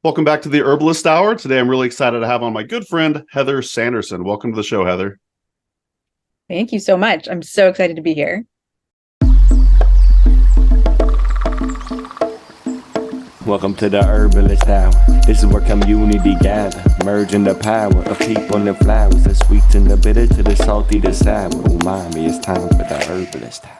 Welcome back to the Herbalist Hour. Today, I'm really excited to have on my good friend, Heather Sanderson. Welcome to the show, Heather. Thank you so much. I'm so excited to be here. Welcome to the Herbalist Hour. This is where community gather, merging the power of people and the flowers, the sweet and the bitter to the salty, the sour. Umami, it's time for the Herbalist Hour.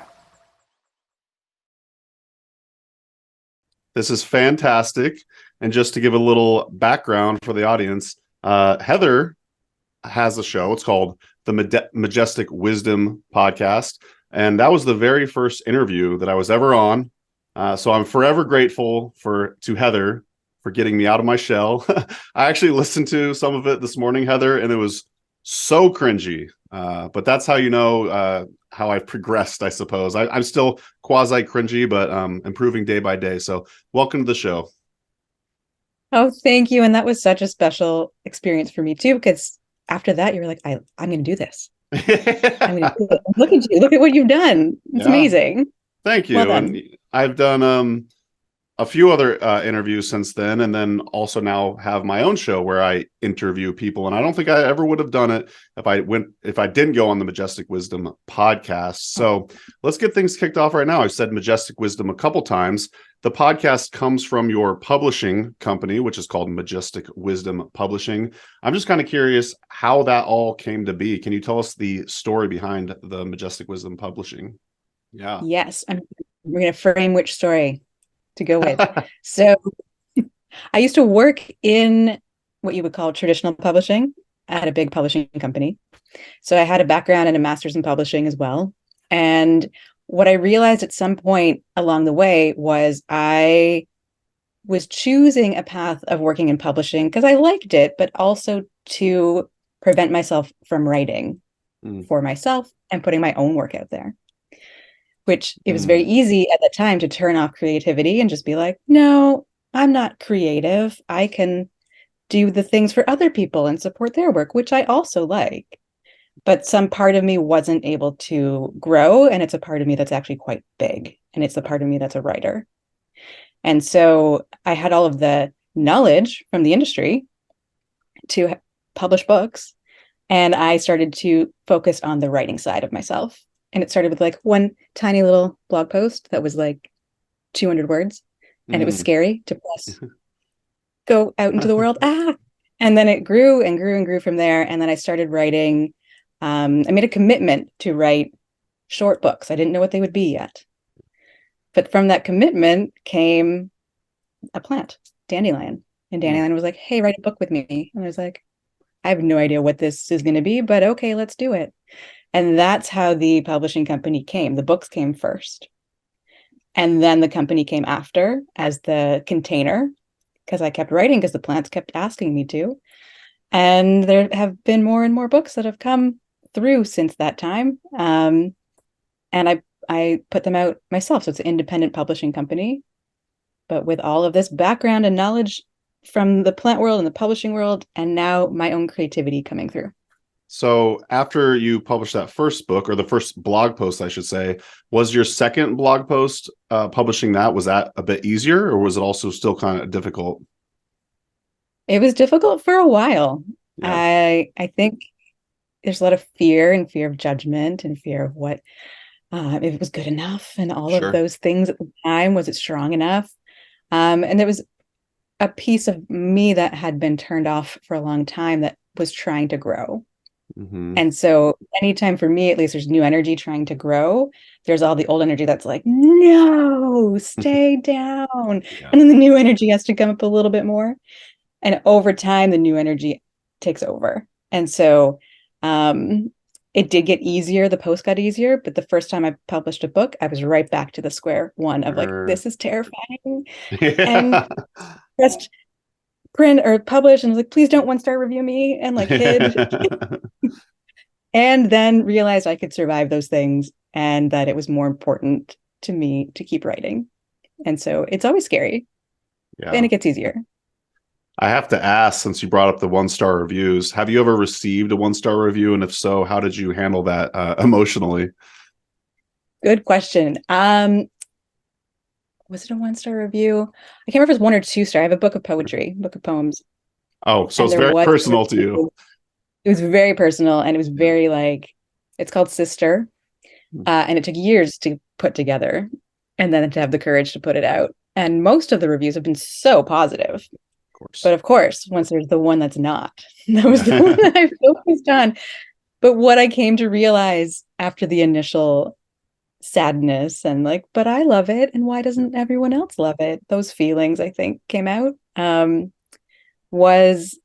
This is fantastic. And just to give a little background for the audience, Heather has a show. It's called the Majestic Wisdom Podcast. And that was the very first interview that I was ever on. So I'm forever grateful to Heather for getting me out of my shell. I actually listened to some of it this morning, Heather, and it was so cringy. But that's how you know how I've progressed, I suppose. I'm still quasi cringy, but improving day by day. So welcome to the show. Oh, thank you. And that was such a special experience for me too, because after that, you were like, I'm going to do this. I'm going to do it. Look at you. Look at what you've done. It's amazing. Thank you. Well and I've done a few other interviews since then, and then also now have my own show where I interview people. And I don't think I ever would have done it if I didn't go on the Majestic Wisdom podcast. So let's get things kicked off right now. I've said Majestic Wisdom a couple times. The podcast comes from your publishing company, which is called Majestic Wisdom Publishing. I'm just kind of curious how that all came to be. Can you tell us the story behind the Majestic Wisdom Publishing? Yeah. Yes. We're going to frame which story to go with. So I used to work in what you would call traditional publishing at a big publishing company. So I had a background and a master's in publishing as well. And what I realized at some point along the way was I was choosing a path of working in publishing because I liked it, but also to prevent myself from writing for myself and putting my own work out there. Which it was very easy at the time to turn off creativity and just be like, no, I'm not creative. I can do the things for other people and support their work, which I also like. But some part of me wasn't able to grow. And it's a part of me that's actually quite big. And it's the part of me that's a writer. And so I had all of the knowledge from the industry to publish books. And I started to focus on the writing side of myself. And it started with like one tiny little blog post that was like 200 words. And it was scary to press go out into the world. And then it grew and grew and grew from there. And then I started writing. I made a commitment to write short books. I didn't know what they would be yet. But from that commitment came a plant, dandelion. And dandelion was like, hey, write a book with me. And I was like, I have no idea what this is going to be, but okay, let's do it. And that's how the publishing company came. The books came first. And then the company came after as the container, because I kept writing because the plants kept asking me to. And there have been more and more books that have come through since that time. And I put them out myself. So it's an independent publishing company. But with all of this background and knowledge from the plant world and the publishing world, and now my own creativity coming through. So after you published that first book, or the first blog post, I should say, was your second blog post publishing that? Was that a bit easier, or was it also still kind of difficult? It was difficult for a while. Yeah. I think there's a lot of fear of judgment and fear of what, if it was good enough and all of those things at the time. Was it strong enough? And there was a piece of me that had been turned off for a long time that was trying to grow. And so anytime for me, at least, there's new energy trying to grow, there's all the old energy that's like, no, stay down. Yeah. And then the new energy has to come up a little bit more. And over time, the new energy takes over. And so it did get easier. The post got easier. But the first time I published a book, I was right back to the square one of like, this is terrifying. And pressed print or publish and was like, please don't 1-star review me, and like hid. And then realized I could survive those things and that it was more important to me to keep writing. And so it's always scary. And it gets easier. I have to ask, since you brought up the 1-star reviews, have you ever received a 1-star review? And if so, how did you handle that emotionally? Good question. was it a 1-star review? I can't remember if it was 1 or 2-star. I have a book of poetry, book of poems. Oh, so And it's there very was personal to you. It was very personal, and it was very like, it's called Sister. And it took years to put together and then to have the courage to put it out. And most of the reviews have been so positive. Of course. But of course, once there's the one that's not, that was the one that I focused on. But what I came to realize after the initial sadness and like, but I love it, and why doesn't everyone else love it? Those feelings, I think, came out, was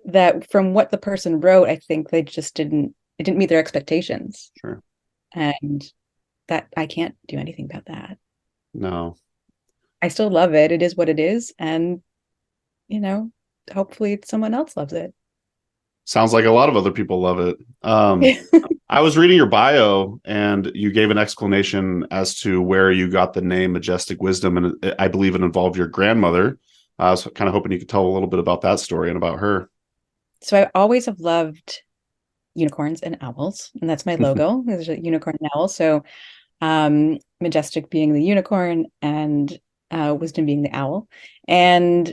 that from what the person wrote, I think it didn't meet their expectations. Sure. And that I can't do anything about that. No. I still love it. It is what it is. And, hopefully someone else loves it. Sounds like a lot of other people love it. I was reading your bio, and you gave an explanation as to where you got the name Majestic Wisdom, and I believe it involved your grandmother. I was kind of hoping you could tell a little bit about that story and about her. So I always have loved unicorns and owls, and that's my logo. There's a unicorn and owl. So Majestic being the unicorn and Wisdom being the owl. And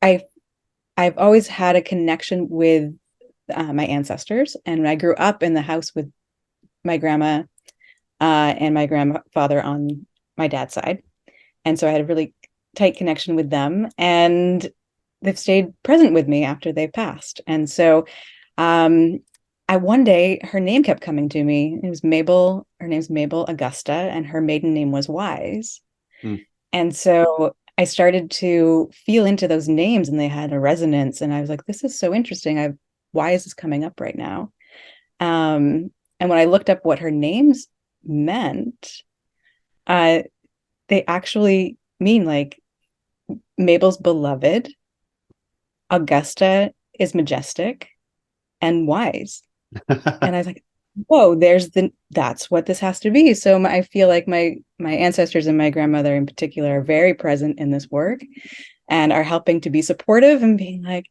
I've always had a connection with my ancestors, and I grew up in the house with my grandma and my grandfather on my dad's side. And so I had a really tight connection with them, and they've stayed present with me after they've passed. And so one day her name kept coming to me. It was Mabel. Her name's Mabel Augusta, and her maiden name was Wise. And so I started to feel into those names, and they had a resonance. And I was like, this is so interesting. Why is this coming up right now? And when I looked up what her names meant, they actually mean like Mabel's beloved, Augusta is majestic, and wise. And I was like, whoa, that's what this has to be. So I feel like my ancestors and my grandmother in particular are very present in this work and are helping to be supportive and being like,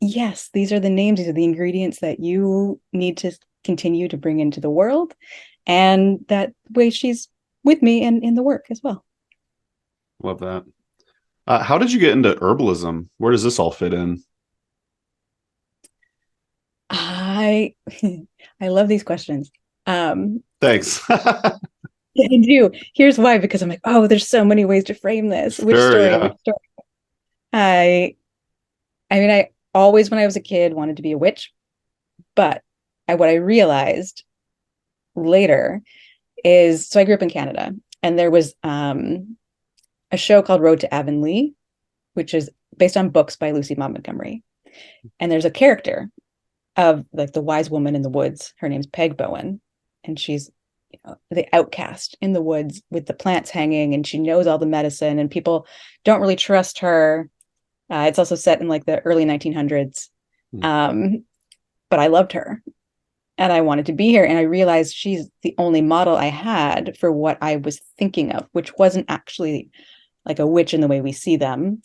yes, these are the names, these are the ingredients that you need to continue to bring into the world. And that way she's with me and in the work as well. Love that. How did you get into herbalism? Where does this all fit in? I love these questions. Thanks. I do. Here's why, because I'm like, oh, there's so many ways to frame this. Which story? I mean, I always, when I was a kid, wanted to be a witch. But what I realized later is, so I grew up in Canada, and there was a show called Road to Avonlea, which is based on books by Lucy Maud Montgomery. And there's a character of like the wise woman in the woods. Her name's Peg Bowen, and she's the outcast in the woods with the plants hanging, and she knows all the medicine, and people don't really trust her. It's also set in like the early 1900s. But I loved her, and I wanted to be here. And I realized she's the only model I had for what I was thinking of, which wasn't actually like a witch in the way we see them,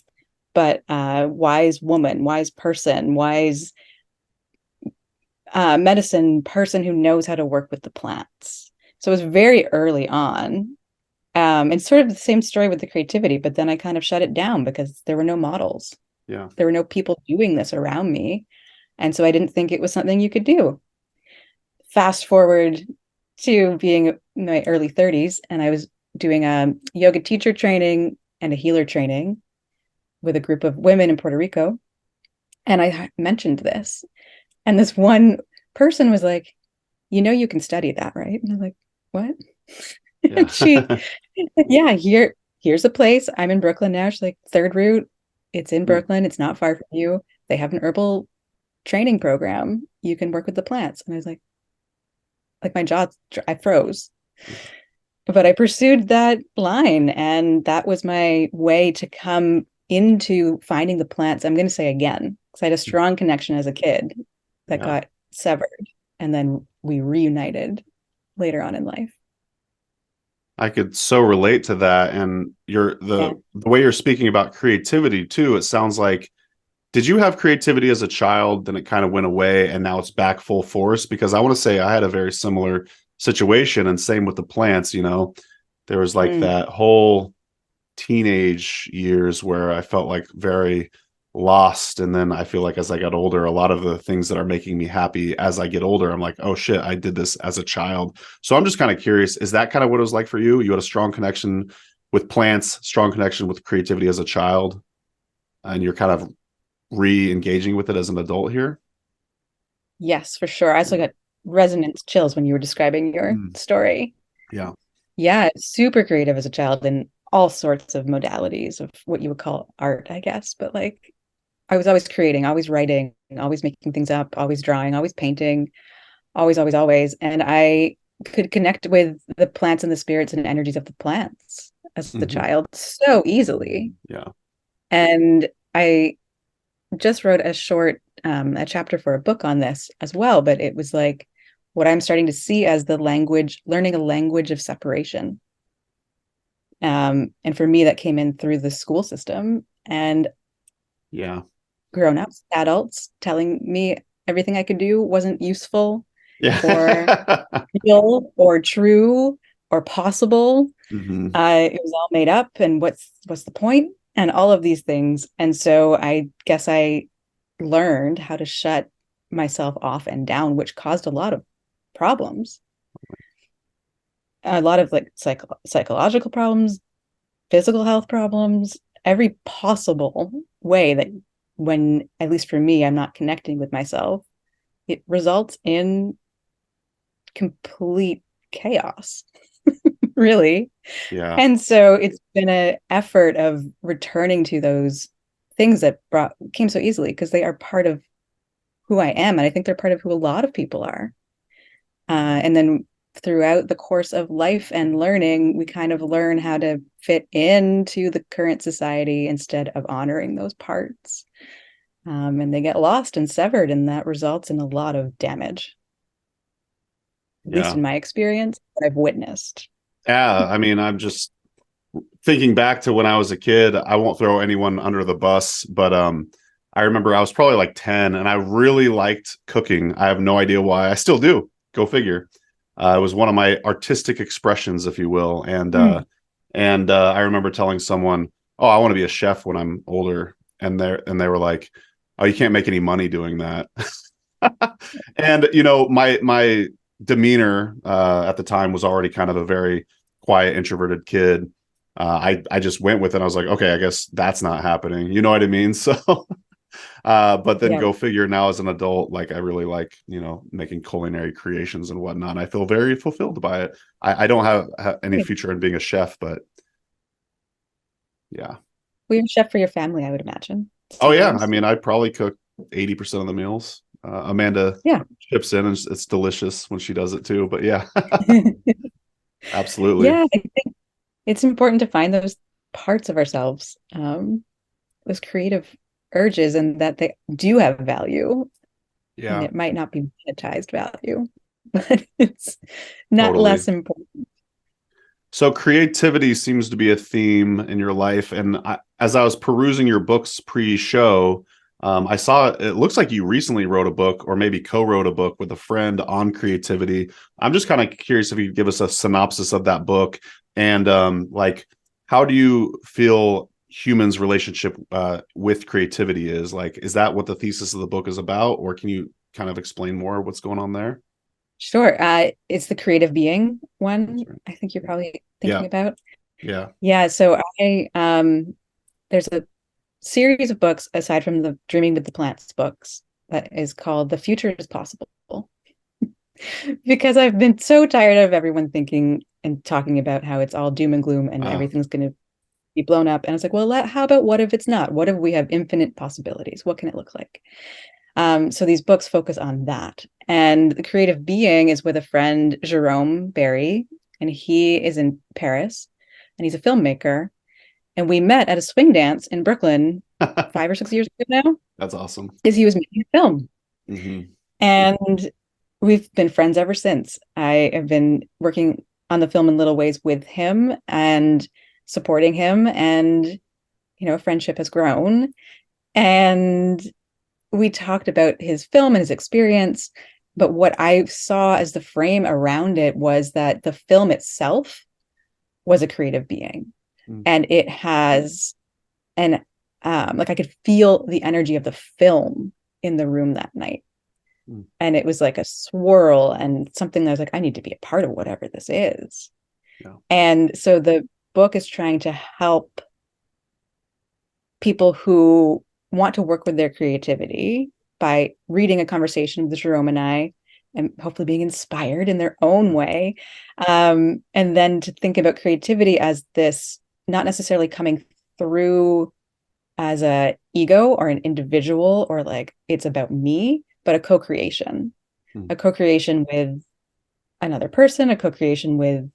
but wise woman, wise person, wise medicine person who knows how to work with the plants. So it was very early on. And sort of the same story with the creativity, but then I kind of shut it down because there were no models. Yeah. There were no people doing this around me. And so I didn't think it was something you could do. Fast forward to being in my early 30s, and I was doing a yoga teacher training and a healer training with a group of women in Puerto Rico. And I mentioned this. And this one person was like, you can study that, right? And I'm like, what? Yeah. And she, yeah, here's a place. I'm in Brooklyn now. She's like, Third Route. It's in Brooklyn. It's not far from you. They have an herbal training program. You can work with the plants. And I was like my jaw, I froze. But I pursued that line, and that was my way to come into finding the plants. I'm going to say again, because I had a strong connection as a kid that got severed, and then we reunited later on in life. I could so relate to that. And the way you're speaking about creativity too, it sounds like, did you have creativity as a child, then it kind of went away and now it's back full force? Because I want to say I had a very similar situation, and same with the plants. There was like that whole teenage years where I felt like very lost. And then I feel like as I got older, a lot of the things that are making me happy as I get older, I'm like, oh shit, I did this as a child. So I'm just kind of curious, is that kind of what it was like for you? You had a strong connection with plants, strong connection with creativity as a child, and you're kind of re-engaging with it as an adult here? Yes, for sure. I also got resonance chills when you were describing your story. Yeah. Yeah, super creative as a child in all sorts of modalities of what you would call art, I guess. But like, I was always creating, always writing, always making things up, always drawing, always painting, always, always, always. And I could connect with the plants and the spirits and energies of the plants as the child so easily. Yeah. And I just wrote a chapter for a book on this as well, but it was like what I'm starting to see as the language, learning a language of separation. And for me, that came in through the school system and grown-ups, adults telling me everything I could do wasn't useful or real or true or possible. It was all made up, and what's the point? And all of these things. And so I guess I learned how to shut myself off and down, which caused a lot of problems. A lot of like psychological problems, physical health problems, every possible way that when, at least for me, I'm not connecting with myself, it results in complete chaos, really. Yeah. And so it's been an effort of returning to those things that came so easily because they are part of who I am. And I think they're part of who a lot of people are. And then throughout the course of life and learning, we kind of learn how to fit into the current society instead of honoring those parts. And they get lost and severed, and that results in a lot of damage. At least in my experience, what I've witnessed. Yeah, I mean, I'm just thinking back to when I was a kid. I won't throw anyone under the bus, but I remember I was probably like 10 and I really liked cooking. I have no idea why. I still do. Go figure. It was one of my artistic expressions, if you will. And I remember telling someone, "Oh, I want to be a chef when I'm older." And they were like, "Oh, you can't make any money doing that." And you know, my demeanor at the time was already kind of a very quiet, introverted kid. I just went with it. I was like, okay, I guess that's not happening. You know what I mean? So, but then go figure, now as an adult, like I really like, you know, making culinary creations and whatnot. I feel very fulfilled by it. I don't have any future in being a chef, but yeah. Well, you're a chef for your family, I would imagine. Sometimes. Oh yeah. I mean, I probably cook 80% of the meals. Amanda chips in and it's delicious when she does it too, but yeah. Absolutely. Yeah, I think it's important to find those parts of ourselves, those creative urges, and that they do have value. Yeah. And it might not be monetized value, but it's not less important. So creativity seems to be a theme in your life. And as I was perusing your books pre-show, I saw it looks like you recently wrote a book, or maybe co-wrote a book with a friend on creativity. I'm just kind of curious if you could give us a synopsis of that book, and like, how do you feel humans' relationship with creativity is? Like, is that what the thesis of the book is about, or can you kind of explain more what's going on there? Sure. It's the creative being one. I think you're probably thinking about. Yeah. So there's a series of books aside from the Dreaming with the Plants books that is called The Future is Possible. Because I've been so tired of everyone thinking and talking about how it's all doom and gloom and everything's going to be blown up. And it's like, well, how about what if it's not? What if we have infinite possibilities? What can it look like? So these books focus on that. And The Creative Being is with a friend, Jerome Barry, and he is in Paris, and he's a filmmaker. And we met at a swing dance in Brooklyn 5 or 6 years ago now. That's awesome. Because he was making a film. And we've been friends ever since. I have been working on the film in little ways with him and supporting him. And, you know, friendship has grown. And we talked about his film and his experience. But what I saw as the frame around it was that the film itself was a creative being. And it has like I could feel the energy of the film in the room that night. And it was like a swirl and something that I was like, I need to be a part of whatever this is. Yeah. And so the book is trying to help people who want to work with their creativity by reading a conversation with Jerome and I, and hopefully being inspired in their own way. And then to think about creativity as this, not necessarily coming through as a ego or an individual or like it's about me, but a co-creation, a co-creation with another person, a co-creation with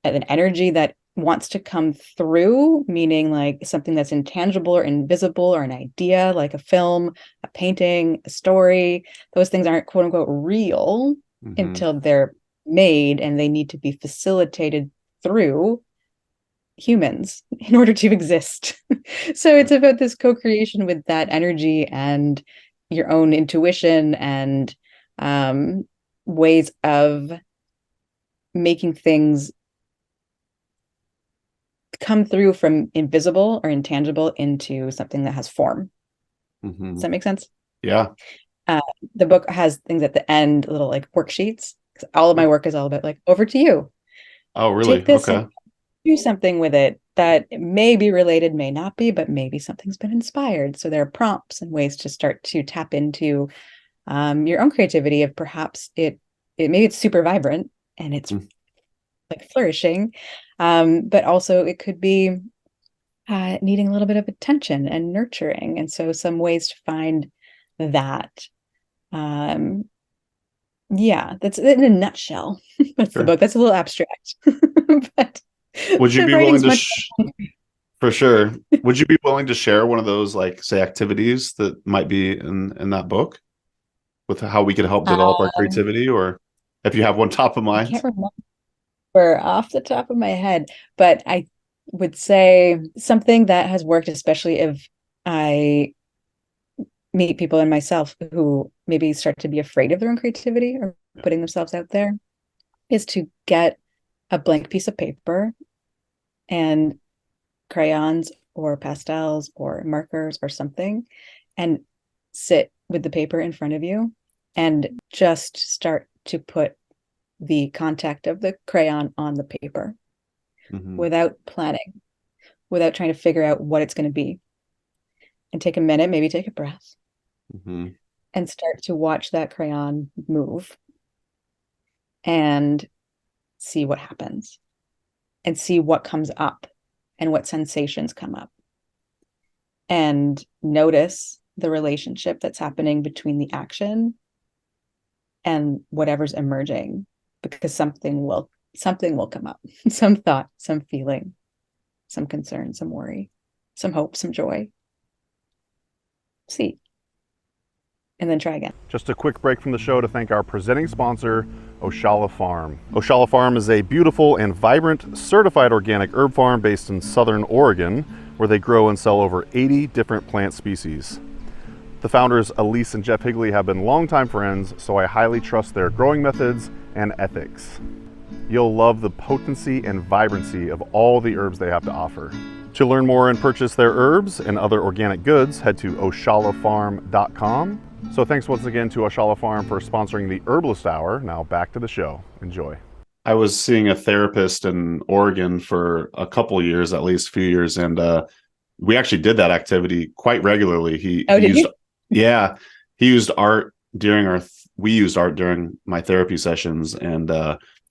an energy that wants to come through, meaning like something that's intangible or invisible or an idea, like a film, a painting, a story. Those things aren't quote unquote real until they're made, and they need to be facilitated through humans in order to exist. So it's about this co-creation with that energy and your own intuition and ways of making things come through from invisible or intangible into something that has form. Does that make sense? Yeah. The book has things at the end, little like worksheets. All of my work is all about like, over to you. Oh, really? Take this Okay. and do something with it that may be related, may not be, but maybe something's been inspired. So there are prompts and ways to start to tap into your own creativity of perhaps it maybe it's super vibrant and it's like flourishing, but also it could be needing a little bit of attention and nurturing. And so some ways to find that. Yeah, that's in a nutshell. That's the book. That's a little abstract. But would you be willing to for sure, would you be willing to share one of those, like, say, activities that might be in that book with how we can help develop our creativity, or if you have one top of mind? I can't remember off the top of my head, but I would say something that has worked, especially if I meet people and myself who maybe start to be afraid of their own creativity or putting themselves out there, is to get a blank piece of paper and crayons or pastels or markers or something, and sit with the paper in front of you and just start to put the contact of the crayon on the paper without planning, without trying to figure out what it's going to be. And take a minute, maybe take a breath, and start to watch that crayon move and see what happens and see what comes up and what sensations come up. And notice the relationship that's happening between the action and whatever's emerging, because something will come up. Some thought, some feeling, some concern, some worry, some hope, some joy. See. And then try again. Just a quick break from the show to thank our presenting sponsor, Oshala Farm. Oshala Farm is a beautiful and vibrant certified organic herb farm based in Southern Oregon, where they grow and sell over 80 different plant species. The founders, Elise and Jeff Higley, have been longtime friends, so I highly trust their growing methods and ethics. You'll love the potency and vibrancy of all the herbs they have to offer. To learn more and purchase their herbs and other organic goods, head to oshalafarm.com. So thanks once again to Oshala Farm for sponsoring the Herbalist Hour. Now back to the show. Enjoy. I was seeing a therapist in Oregon for a couple of years, at least a few years, and we actually did that activity quite regularly. He used art during we used art during my therapy sessions, and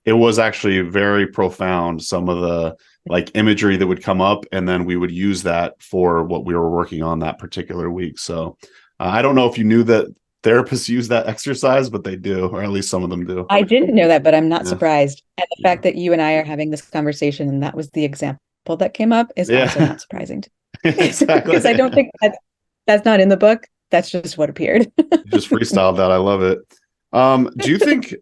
it was actually very profound, some of the like imagery that would come up, and then we would use that for what we were working on that particular week. So I don't know if you knew that therapists use that exercise, but they do, or at least some of them do. I didn't know that, but I'm not surprised. And the fact that you and I are having this conversation and that was the example that came up is also not surprising to me. Exactly. Because I don't think that's not in the book. That's just what appeared. Just freestyled that. I love it. Do you think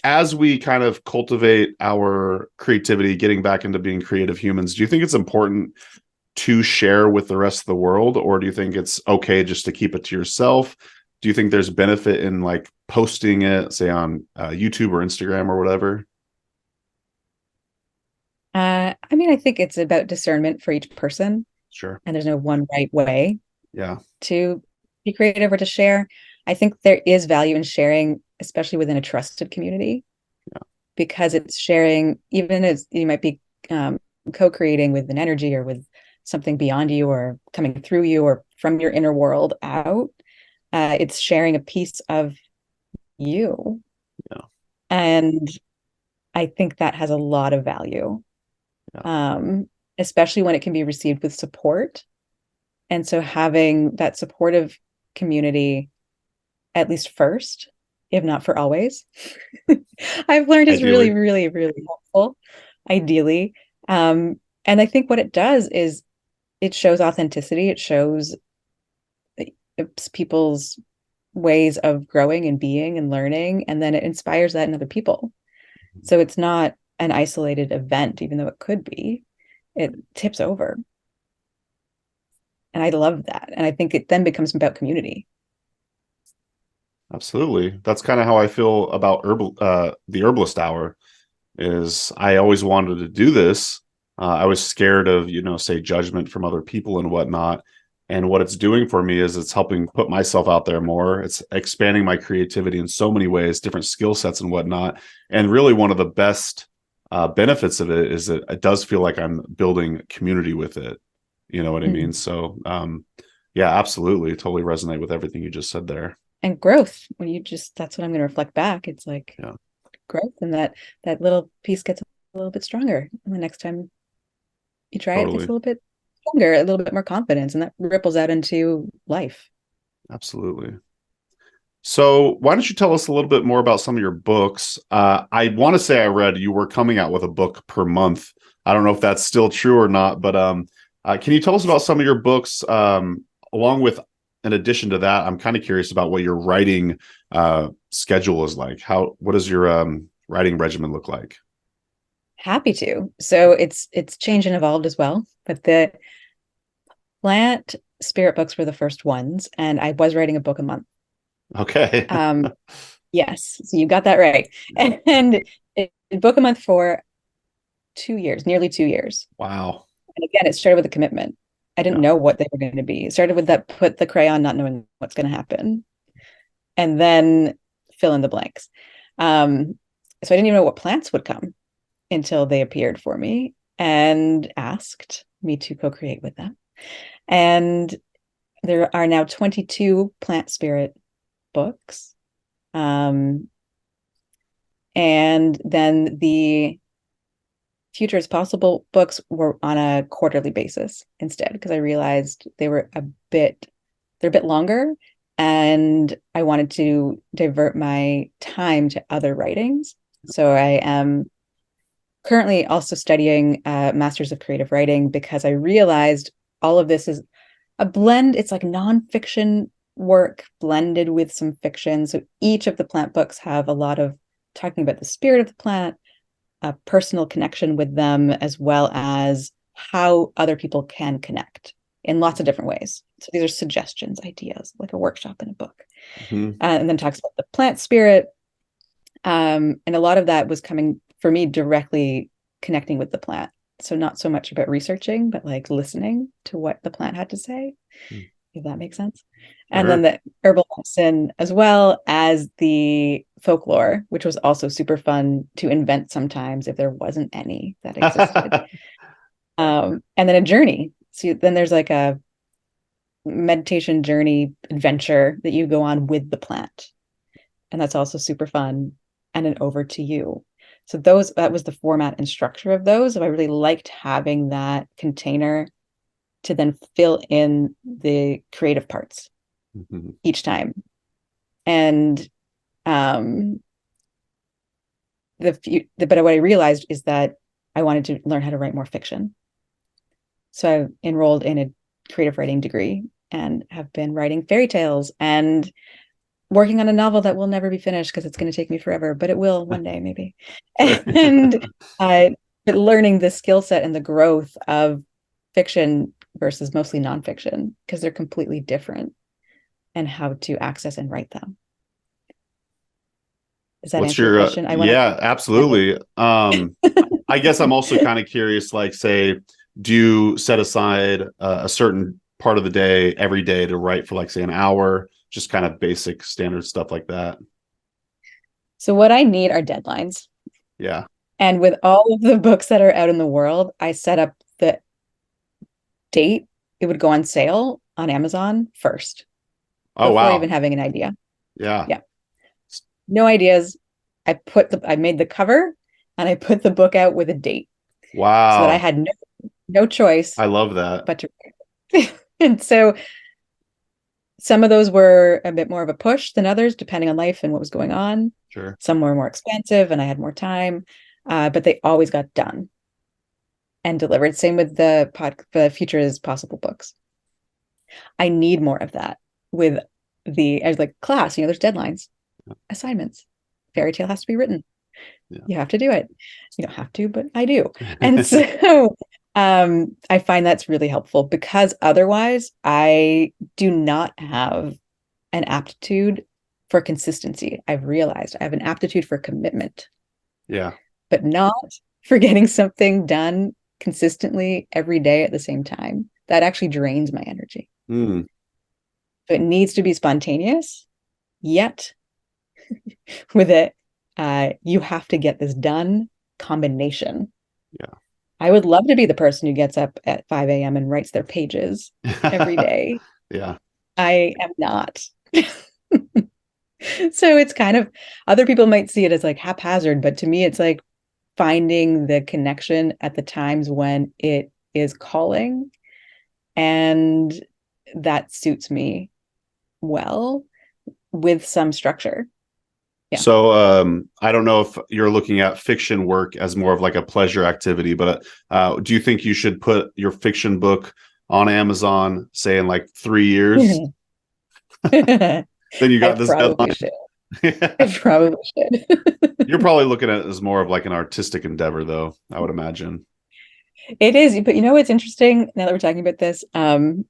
as we kind of cultivate our creativity, getting back into being creative humans, do you think it's important to share with the rest of the world, or do you think it's okay just to keep it to yourself? Do you think there's benefit in like posting it, say on YouTube or Instagram or whatever? I mean, I think it's about discernment for each person, Sure. and there's no one right way Yeah. to be creative or to share. I think there is value in sharing, especially within a trusted community, because it's sharing, even as you might be co-creating with an energy or with something beyond you or coming through you or from your inner world out. It's sharing a piece of you. Yeah. And I think that has a lot of value, Yeah. especially when it can be received with support. And so having that supportive community, at least first, if not for always, I've learned is really, Ideally. really, really helpful, ideally. And I think what it does is it shows authenticity. It shows people's ways of growing and being and learning, and then it inspires that in other people. So it's not an isolated event, even though it could be. It tips over. And I love that. And I think it then becomes about community. Absolutely. That's kind of how I feel about the Herbalist Hour. Is I always wanted to do this. I was scared of, say, judgment from other people and whatnot. And what it's doing for me is it's helping put myself out there more. It's expanding my creativity in so many ways, different skill sets and whatnot. And really one of the best benefits of it is that it does feel like I'm building community with it. You know what I mean? So yeah, absolutely. Totally resonate with everything you just said there. And growth, when that's what I'm going to reflect back. It's like growth, and that little piece gets a little bit stronger. And the next time you try it, it gets a little bit stronger, a little bit more confidence, and that ripples out into life. Absolutely. So why don't you tell us a little bit more about some of your books? I want to say I read you were coming out with a book per month. I don't know if that's still true or not, but can you tell us about some of your books? Along with, in addition to that, I'm kind of curious about what your writing schedule is like. What does your writing regimen look like? Happy to. So it's changed and evolved as well, but the plant spirit books were the first ones, and I was writing a book a month. Okay. Yes, so you got that right. And book a month for 2 years, nearly 2 years. Wow. And again, it started with a commitment. I didn't know what they were going to be. It started with that, put the crayon, not knowing what's going to happen, and then fill in the blanks. So I didn't even know what plants would come until they appeared for me and asked me to co-create with them. And there are now 22 plant spirit books. And then the Future is Possible books were on a quarterly basis instead, because I realized they're a bit longer, and I wanted to divert my time to other writings. So I am currently also studying Masters of Creative Writing, because I realized all of this is a blend. It's like nonfiction work blended with some fiction. So each of the plant books have a lot of talking about the spirit of the plant, a personal connection with them, as well as how other people can connect in lots of different ways. So these are suggestions, ideas, like a workshop in a book. And then talks about the plant spirit. And a lot of that was coming for me directly connecting with the plant. So not so much about researching, but like listening to what the plant had to say, if that makes sense. And then the herbal medicine, as well as the folklore, which was also super fun to invent sometimes if there wasn't any that existed. And then a journey. So then there's like a meditation journey adventure that you go on with the plant. And that's also super fun. And an over to you. So that was the format and structure of those. So I really liked having that container to then fill in the creative parts each time. And but what I realized is that I wanted to learn how to write more fiction. So I enrolled in a creative writing degree and have been writing fairy tales and working on a novel that will never be finished because it's going to take me forever, but it will one day maybe. And but learning the skill set and the growth of fiction versus mostly nonfiction, because they're completely different, and how to access and write them. Does that answer your question? Yeah, absolutely. I guess I'm also kind of curious, like, say, do you set aside a certain part of the day every day to write for, like, say, an hour, just kind of basic standard stuff like that? So what I need are deadlines. Yeah. And with all of the books that are out in the world, I set up the date it would go on sale on Amazon first, Oh, before wow. even having an idea. Yeah. Yeah. No ideas. I made the cover and I put the book out with a date Wow. so that I had no choice I love that. but to and so some of those were a bit more of a push than others, depending on life and what was going on. Sure. Some were more expensive and I had more time, but they always got done and delivered. Same with the Future is Possible books. I need more of that with I was like, class, there's deadlines, assignments, fairy tale has to be written. Yeah. You have to do it. You don't have to, but I do. And so I find that's really helpful because otherwise I do not have an aptitude for consistency. I've realized I have an aptitude for commitment. Yeah. But not for getting something done consistently every day at the same time. That actually drains my energy. Mm. So it needs to be spontaneous, yet with it, you have to get this done combination. Yeah. I would love to be the person who gets up at 5 a.m. and writes their pages every day. Yeah. I am not. So it's kind of, other people might see it as like haphazard, but to me, it's like finding the connection at the times when it is calling. And that suits me well with some structure. Yeah. So I don't know if you're looking at fiction work as more of like a pleasure activity, but do you think you should put your fiction book on Amazon, say in like 3 years? Then you got this deadline. I probably should. You're probably looking at it as more of like an artistic endeavor, though, I would imagine. It is, but what's interesting now that we're talking about this, I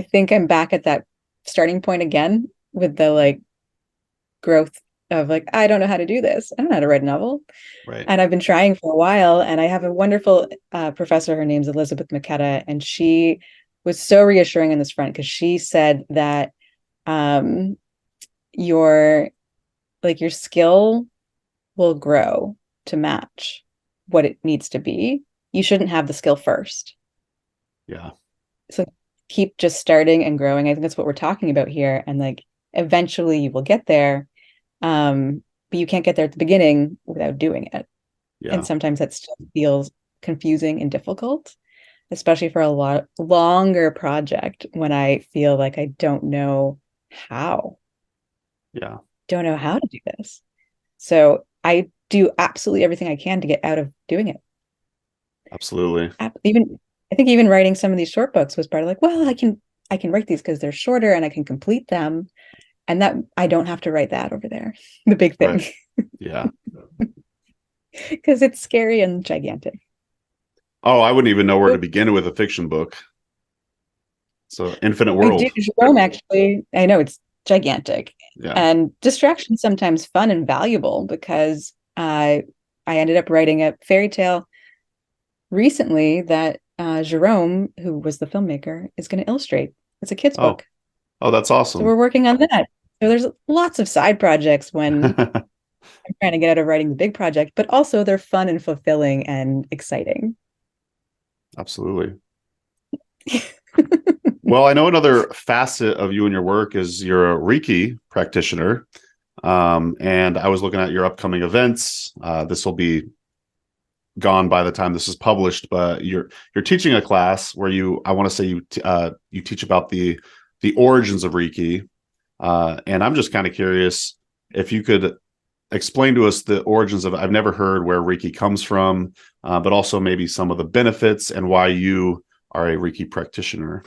think I'm back at that starting point again with the like growth of like, I don't know how to do this. I don't know how to write a novel. Right. And I've been trying for a while. And I have a wonderful professor. Her name's Elizabeth McKetta. And she was so reassuring on this front because she said that your skill will grow to match what it needs to be. You shouldn't have the skill first. Yeah. So keep just starting and growing. I think that's what we're talking about here. And like, eventually you will get there. But you can't get there at the beginning without doing it. Yeah. And sometimes that still feels confusing and difficult, especially for a lot longer project when I feel like I don't know how. Yeah. Don't know how to do this. So I do absolutely everything I can to get out of doing it. Absolutely. I think even writing some of these short books was part of like, well, I can write these because they're shorter and I can complete them. And that I don't have to write that over there. The big thing. Right. Yeah. Because it's scary and gigantic. Oh, I wouldn't even know where to begin with a fiction book. So Infinite World. Jerome, actually, I know it's gigantic. Yeah. And distraction sometimes fun and valuable because I ended up writing a fairy tale recently that Jerome, who was the filmmaker, is going to illustrate. It's a kid's book. Oh, that's awesome. So we're working on that. So there's lots of side projects when I'm trying to get out of writing the big project, but also they're fun and fulfilling and exciting. Absolutely. Well, I know another facet of you and your work is you're a Ricki practitioner. And I was looking at your upcoming events. This will be gone by the time this is published, but you're teaching a class where I want to say you teach about the origins of Ricki. And I'm just kind of curious if you could explain to us the origins of it. I've never heard where Ricki comes from, but also maybe some of the benefits and why you are a Ricki practitioner.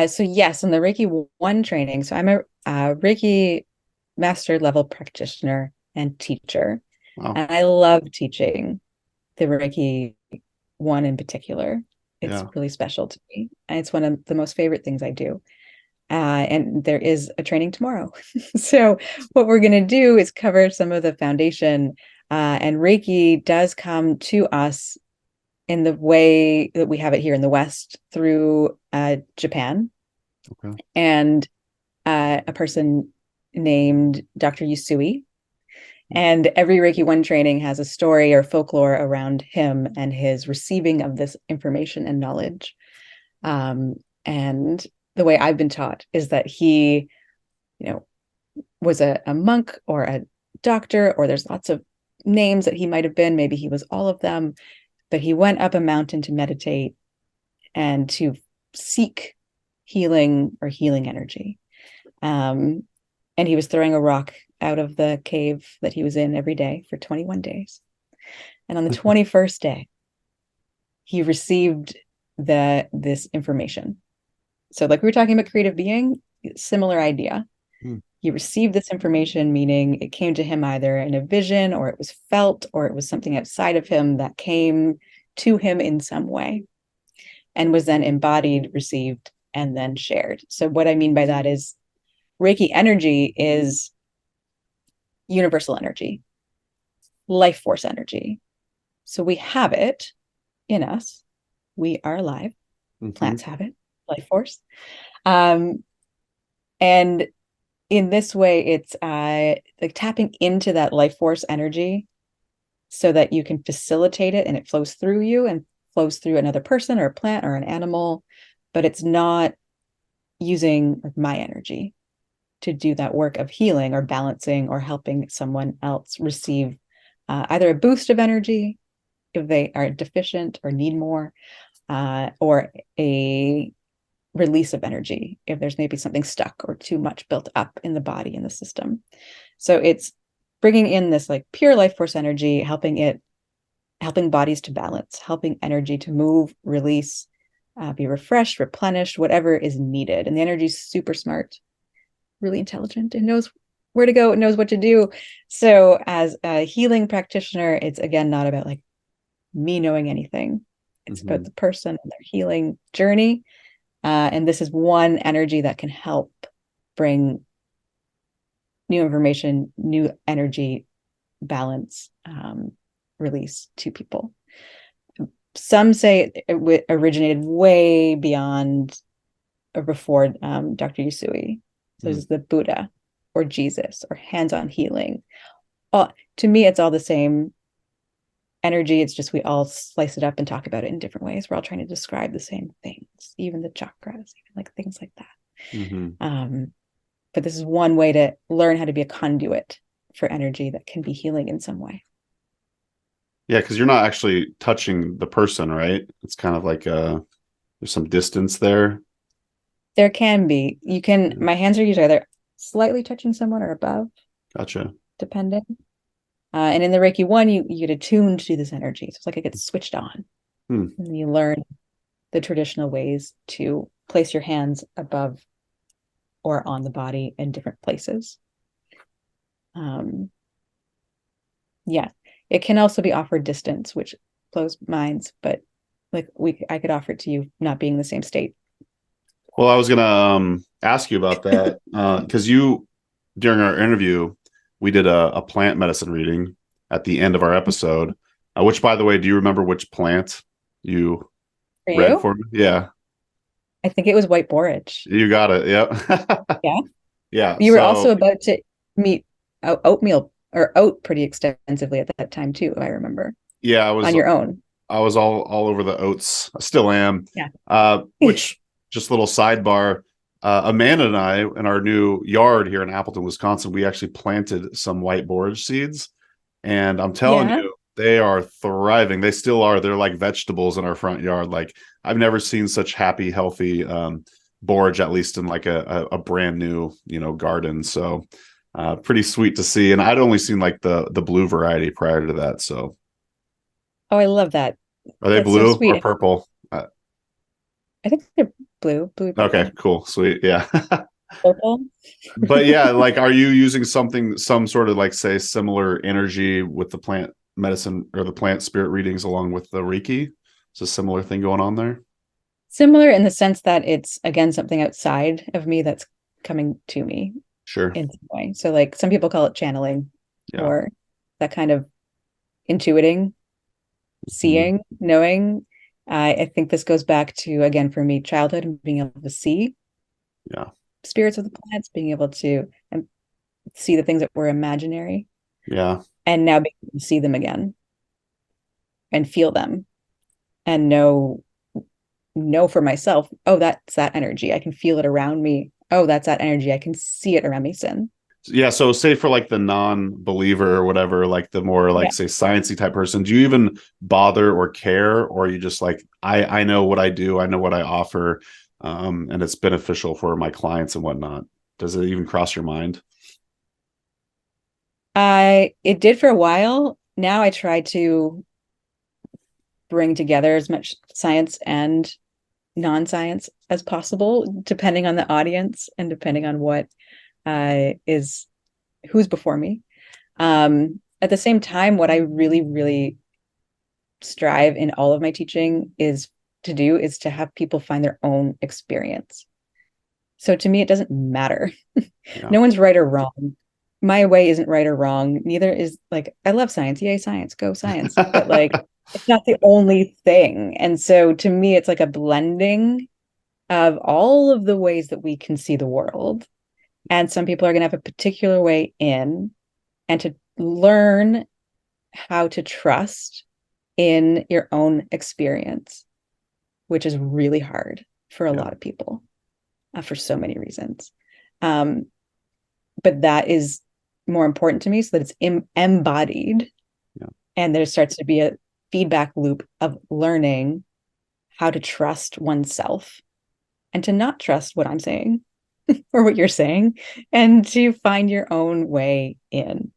So yes, in the Reiki 1 training. So I'm a Reiki master level practitioner and teacher. Wow. And I love teaching the Reiki 1 in particular. It's really special to me. And it's one of the most favorite things I do. And there is a training tomorrow. So what we're going to do is cover some of the foundation And Reiki does come to us in the way that we have it here in the West through Japan. Okay. And a person named Dr. Yusui. And every Reiki 1 training has a story or folklore around him and his receiving of this information and knowledge. And the way I've been taught is that he, was a monk or a doctor, or there's lots of names that he might have been. Maybe he was all of them, but he went up a mountain to meditate and to seek healing or healing energy. And he was throwing a rock out of the cave that he was in every day for 21 days. And on the 21st day, he received this information. So like we were talking about creative being, similar idea. He received this information, meaning it came to him either in a vision, or it was felt, or it was something outside of him that came to him in some way and was then embodied, received, and then shared. So what I mean by that is Reiki energy is universal energy, life force energy. So we have it in us. We are alive. Plants have it, life force. And in this way, it's like tapping into that life force energy so that you can facilitate it and it flows through you and flows through another person or a plant or an animal, but it's not using my energy to do that work of healing or balancing or helping someone else receive either a boost of energy if they are deficient or need more, or a release of energy if there's maybe something stuck or too much built up in the body, in the system. So it's bringing in this like pure life force energy, helping bodies to balance, helping energy to move, release, be refreshed, replenished, whatever is needed. And the energy is super smart, really intelligent, and knows where to go, it knows what to do. So as a healing practitioner, it's again not about like me knowing anything. It's about the person and their healing journey. And this is one energy that can help bring new information, new energy, balance, release to people. Some say it originated way beyond or before Dr. Yusui. So this is the Buddha or Jesus or hands-on healing. To me, it's all the same energy. It's just we all slice it up and talk about it in different ways. We're all trying to describe the same things, even the chakras, even like things like that. But this is one way to learn how to be a conduit for energy that can be healing in some way. Yeah, because you're not actually touching the person, right? It's kind of like there's some distance there. There can be. You can. My hands are usually either slightly touching someone or above. Gotcha. Depending. And in the Reiki 1, you get attuned to this energy. So it's like it gets switched on. And you learn the traditional ways to place your hands above or on the body in different places. Yeah, it can also be offered distance, which blows minds, but like I could offer it to you not being in the same state. Well, I was gonna ask you about that because during our interview, we did a plant medicine reading at the end of our episode. Which, by the way, do you remember which plant you read for me? Yeah, I think it was white borage. You got it. Yep. Yeah. Yeah. You were also about to meet oatmeal or oat pretty extensively at that time too, if I remember. Yeah, I was on your own. I was all over the oats. I still am. Yeah. Which, just a little sidebar, Amanda and I, in our new yard here in Appleton, Wisconsin, we actually planted some white borage seeds. And I'm telling you, they are thriving. They still are. They're like vegetables in our front yard. Like I've never seen such happy, healthy borage, at least in like a brand new, garden. So pretty sweet to see. And I'd only seen like the blue variety prior to that. So. Oh, I love that. Are they blue or purple? I think they're blue. Purple. Okay, cool. Sweet. Yeah. Purple. But yeah, like, are you using some sort of like, say, similar energy with the plant medicine or the plant spirit readings along with the Reiki? Is a similar thing going on there? Similar in the sense that it's, again, something outside of me that's coming to me. Sure. In some way. So like some people call it channeling or that kind of intuiting, seeing, knowing. I think this goes back to, again, for me, childhood and being able to see spirits of the plants, being able to see the things that were imaginary. Yeah. And now being able to see them again and feel them and know for myself, oh, that's that energy. I can feel it around me. Oh, that's that energy. I can see it around me. Yeah. So say for like the non-believer or whatever, like the more like say sciencey type person, do you even bother or care? Or are you just like, I know what I do. I know what I offer. And it's beneficial for my clients and whatnot. Does it even cross your mind? It did for a while. Now I try to bring together as much science and non-science as possible, depending on the audience and depending on what who's before me. At the same time, what I really, really strive in all of my teaching is to have people find their own experience. So to me, it doesn't matter. No one's right or wrong. My way isn't right or wrong. Neither is, like, I love science. Yay, science. Go science. But like, it's not the only thing. And so to me, it's like a blending of all of the ways that we can see the world. And some people are going to have a particular way in, and to learn how to trust in your own experience, which is really hard for a lot of people for so many reasons. But that is more important to me, so that it's embodied. And there starts to be a feedback loop of learning how to trust oneself and to not trust what I'm saying or what you're saying, and to find your own way in.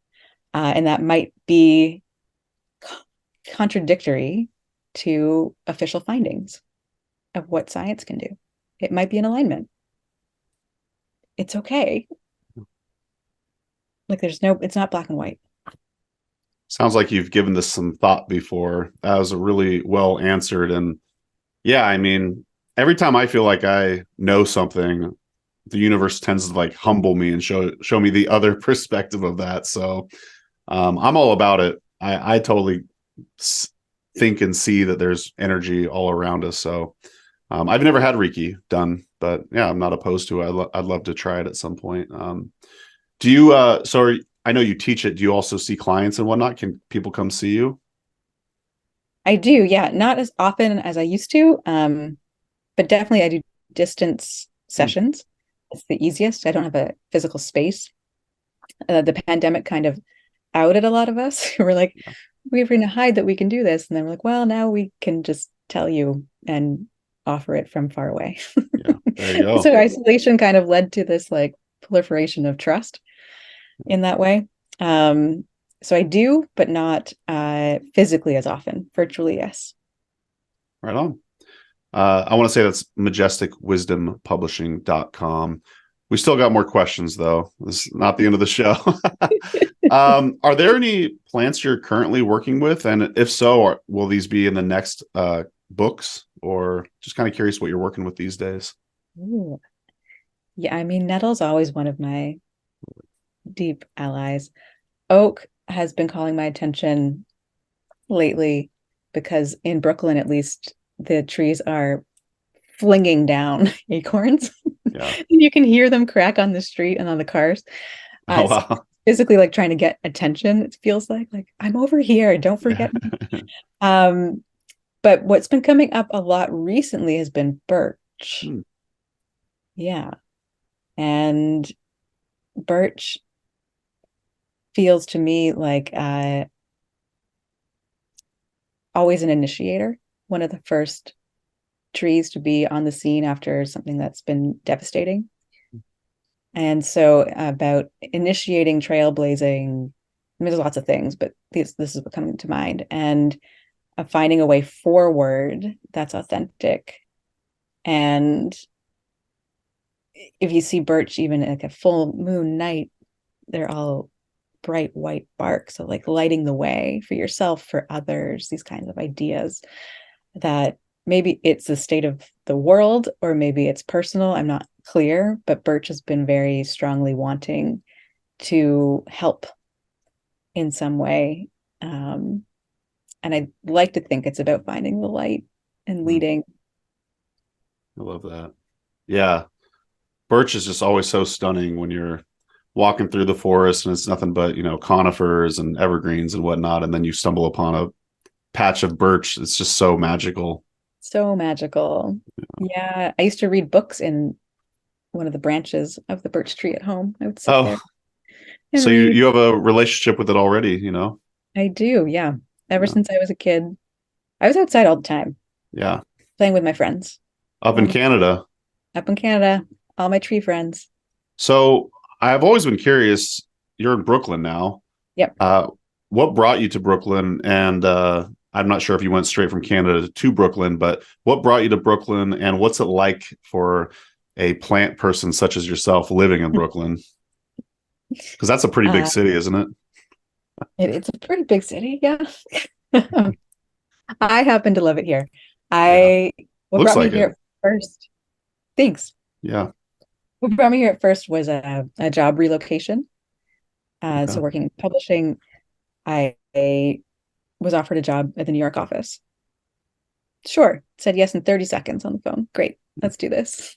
And that might be contradictory to official findings of what science can do. It might be in alignment. It's okay. Like, it's not black and white. Sounds like you've given this some thought before. That was a really well answered. And yeah, I mean, every time I feel like I know something, the universe tends to like humble me and show me the other perspective of that. So I'm all about it. I totally think and see that there's energy all around us. So I've never had Ricki done, but yeah, I'm not opposed to it. I'd love to try it at some point. Do you, so I know you teach it. Do you also see clients and whatnot? Can people come see you? I do. Yeah. Not as often as I used to. But definitely I do distance sessions. It's the easiest. I don't have a physical space. The pandemic kind of outed a lot of us. We're like, we're going to hide that we can do this. And then we're like, well, now we can just tell you and offer it from far away. There you go. So isolation kind of led to this like proliferation of trust in that way. So I do, but not physically as often. Virtually, yes. Right on. I want to say that's majesticwisdompublishing.com. We still got more questions, though. This is not the end of the show. Are there any plants you're currently working with? And if so, will these be in the next books? Or just kind of curious what you're working with these days? Ooh. Yeah, I mean, nettle's always one of my deep allies. Oak has been calling my attention lately because in Brooklyn, at least, the trees are flinging down acorns. You can hear them crack on the street and on the cars. Oh, wow. Physically like trying to get attention. It feels like I'm over here. Don't forget me. But what's been coming up a lot recently has been birch. Yeah. And birch feels to me like always an initiator, one of the first trees to be on the scene after something that's been devastating. And so about initiating, trailblazing, I mean, there's lots of things, but this is what coming to mind. And finding a way forward that's authentic. And if you see birch, even like a full moon night, they're all bright white bark. So like lighting the way for yourself, for others, these kinds of ideas that maybe it's the state of the world or maybe it's personal. I'm not clear, but birch has been very strongly wanting to help in some way. And I like to think it's about finding the light and leading. I love that. Yeah. Birch is just always so stunning when you're walking through the forest and it's nothing but, conifers and evergreens and whatnot. And then you stumble upon a patch of birch. It's just so magical. So magical. Yeah. I used to read books in one of the branches of the birch tree at home. I would sit there. So you have a relationship with it already, I do. Yeah. Ever since I was a kid, I was outside all the time. Yeah. Playing with my friends. Up in Canada. Up in Canada. All my tree friends. So I've always been curious. You're in Brooklyn now. Yep. What brought you to Brooklyn? And I'm not sure if you went straight from Canada to Brooklyn, but what brought you to Brooklyn and what's it like for a plant person such as yourself living in Brooklyn? Because that's a pretty big city, isn't it? It's a pretty big city, yeah. I happen to love it here. What Looks brought me like here it. first? Thanks. Yeah. What brought me here at first was a job relocation. Okay. So working in publishing, I was offered a job at the New York office. Sure, said yes in 30 seconds on the phone. Great, let's do this.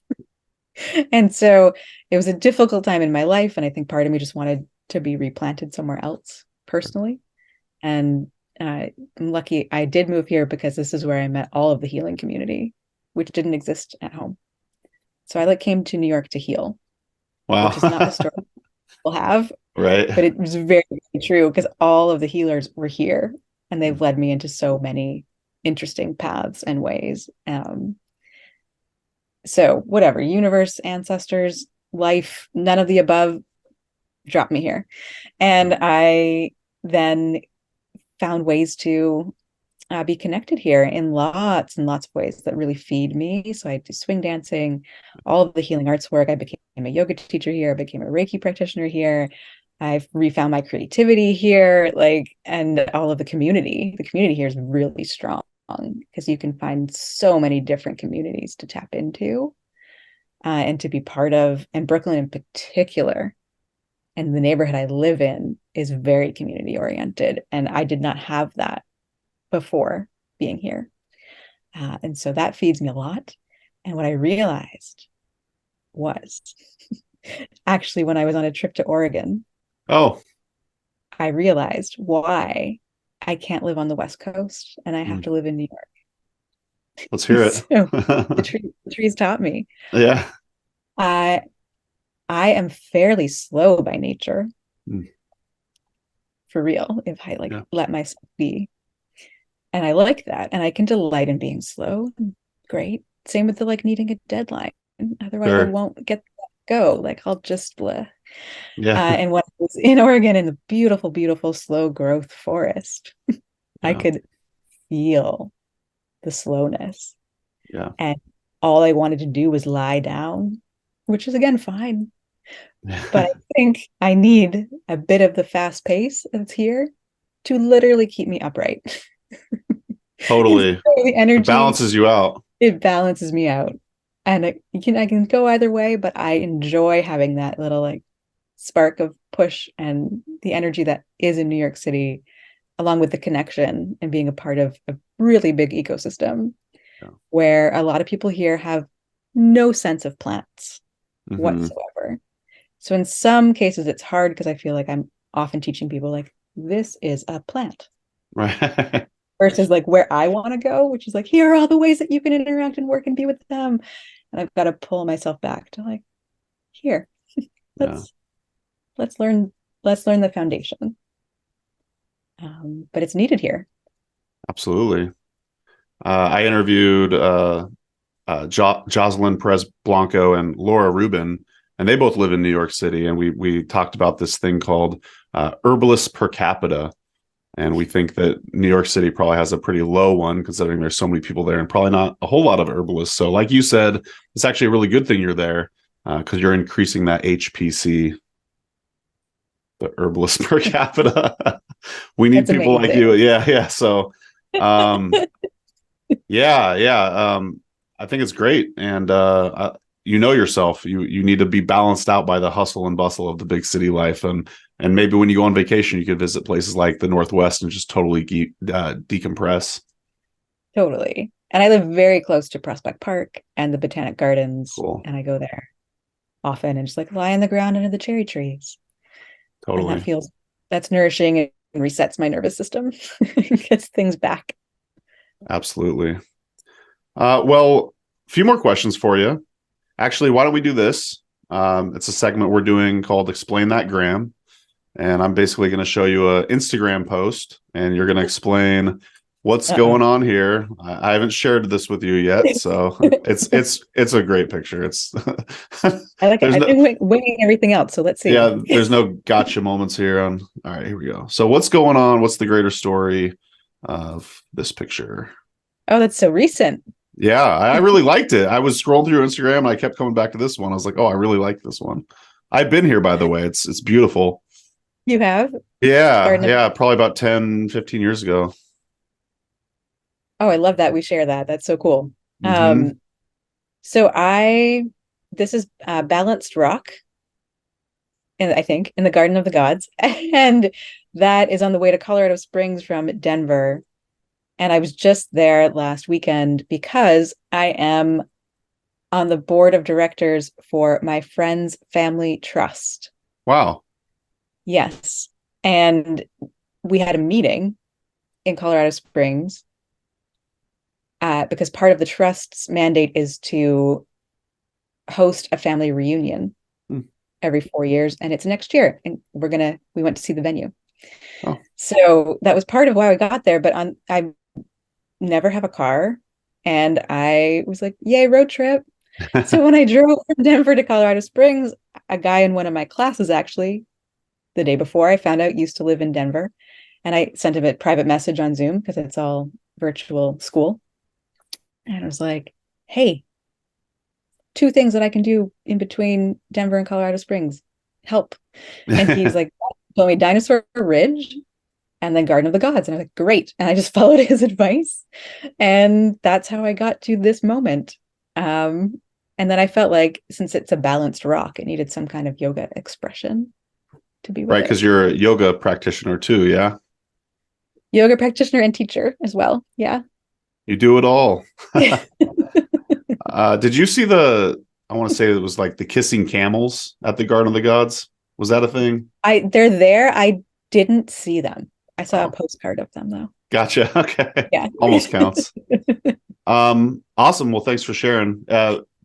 And so it was a difficult time in my life, and I think part of me just wanted to be replanted somewhere else personally. And I'm lucky I did move here because this is where I met all of the healing community, which didn't exist at home. So I came to New York to heal. Wow. Which is not the story people have. Right. But it was very, very true because all of the healers were here and they've led me into so many interesting paths and ways. So whatever, universe, ancestors, life, none of the above dropped me here. And I then found ways to be connected here in lots and lots of ways that really feed me. So I do swing dancing, all of the healing arts work. I became a yoga teacher here. I became a Ricki practitioner here. I've refound my creativity here, and all of the community. The community here is really strong because you can find so many different communities to tap into and to be part of. And Brooklyn in particular, and the neighborhood I live in, is very community oriented. And I did not have that before being here. And so that feeds me a lot. And what I realized was actually when I was on a trip to Oregon, I realized why I can't live on the West Coast and I have to live in New York. Let's hear it. So the trees taught me. Yeah. I am fairly slow by nature. For real, if I let myself be. And I like that. And I can delight in being slow. Great. Same with the needing a deadline. Otherwise I won't get that go. I'll just bleh. Yeah. And when I was in Oregon in the beautiful, beautiful slow growth forest, I could feel the slowness. Yeah. And all I wanted to do was lie down, which is again fine. But I think I need a bit of the fast pace that's here to literally keep me upright. Totally. So the energy, it balances you out. It balances me out. And I can go either way, but I enjoy having that little spark of push and the energy that is in New York City, along with the connection and being a part of a really big ecosystem where a lot of people here have no sense of plants whatsoever. So in some cases it's hard because I feel like I'm often teaching people this is a plant. Right. Versus where I want to go, which is here are all the ways that you can interact and work and be with them. And I've got to pull myself back to here. Let's learn the foundation. But it's needed here. Absolutely. I interviewed Jocelyn Perez Blanco and Laura Rubin, and they both live in New York City. And we talked about this thing called herbalists per capita. And we think that New York City probably has a pretty low one, considering there's so many people there and probably not a whole lot of herbalists. So like you said, it's actually a really good thing you're there because you're increasing that HPC, the herbalist per capita. We need people like you. Yeah. So, I think it's great. And yourself, you need to be balanced out by the hustle and bustle of the big city life. And And maybe when you go on vacation, you could visit places like the Northwest and just totally decompress. Totally. And I live very close to Prospect Park and the Botanic Gardens. Cool. And I go there often and just like lie on the ground under the cherry trees. Totally. And that's nourishing and resets my nervous system. Gets things back. Absolutely. Well, a few more questions for you. Actually, why don't we do this? It's a segment we're doing called Explain That Gram. And I'm basically going to show you an Instagram post, and you're going to explain what's going on here. I haven't shared this with you yet, so it's a great picture. It's I like it. I've been winging everything else, so let's see. Yeah, there's no gotcha moments here. All right, here we go. So what's going on? What's the greater story of this picture? Oh, that's so recent. Yeah, I really liked it. I was scrolling through Instagram and I kept coming back to this one. I was like, oh, I really like this one. I've been here, by the way. It's beautiful. You have? Yeah, probably about 10, 15 years ago. Oh, I love that. We share that. That's so cool. Mm-hmm. This is Balanced Rock, I think, in the Garden of the Gods. And that is on the way to Colorado Springs from Denver. And I was just there last weekend because I am on the board of directors for my friend's family trust. Wow. Yes. And we had a meeting in Colorado Springs because part of the trust's mandate is to host a family reunion every 4 years. And it's next year. And we went to see the venue. Oh. So that was part of why we got there. But I never have a car. And I was like, yay, road trip. So when I drove from Denver to Colorado Springs, a guy in one of my classes actually, the day before, I found out used to live in Denver. And I sent him a private message on Zoom because it's all virtual school. And I was like, hey, 2 things that I can do in between Denver and Colorado Springs. Help. And he's like, told me Dinosaur Ridge and then Garden of the Gods. And I was like, great. And I just followed his advice. And that's how I got to this moment. And then I felt like since it's a balanced rock, it needed some kind of yoga expression to be with right, because you're a yoga practitioner too, yeah? Yoga practitioner and teacher as well, yeah. You do it all. Did you see I want to say it was like the kissing camels at the Garden of the Gods? Was that a thing? They're there. I didn't see them. I saw a postcard of them though. Gotcha. Okay. Yeah. Almost counts. Awesome. Well, thanks for sharing.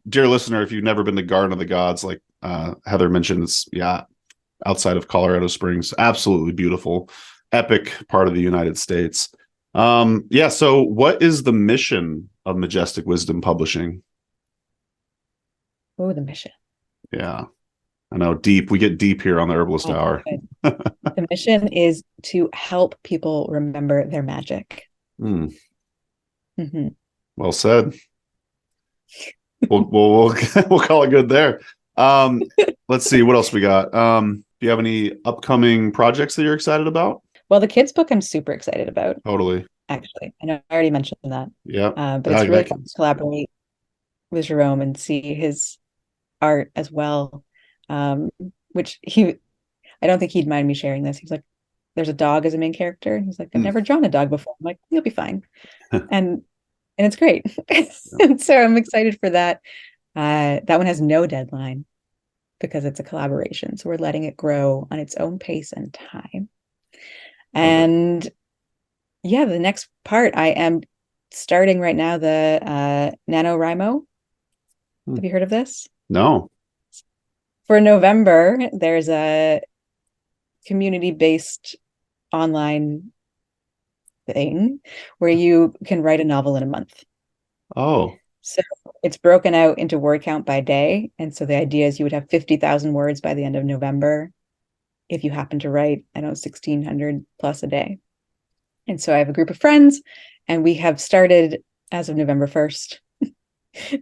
Dear listener, if you've never been to Garden of the Gods, like Heather mentioned, it's outside of Colorado Springs. Absolutely beautiful, epic part of the United States. So what is the mission of Majestic Wisdom Publishing? Oh, the mission. Yeah. I know, deep. We get deep here on the Herbalist Hour. The mission is to help people remember their magic. Mm-hmm. Well said. We'll call it good there. Let's see what else we got. Do you have any upcoming projects that you're excited about? Well, the kids' book I'm super excited about. Totally. Actually, I know I already mentioned that. Yeah. But it's really fun to collaborate with Jerome and see his art as well. Which I don't think he'd mind me sharing this. He's like, there's a dog as a main character. He's like, I've never drawn a dog before. I'm like, you'll be fine. and it's great. And so I'm excited for that. That one has no deadline because it's a collaboration. So we're letting it grow on its own pace and time. And the next part, I am starting right now the NaNoWriMo. Have you heard of this? No. For November, there's a community-based online thing where you can write a novel in a month. Oh. So it's broken out into word count by day. And so the idea is you would have 50,000 words by the end of November if you happen to write, 1,600 plus a day. And so I have a group of friends, and we have started as of November 1st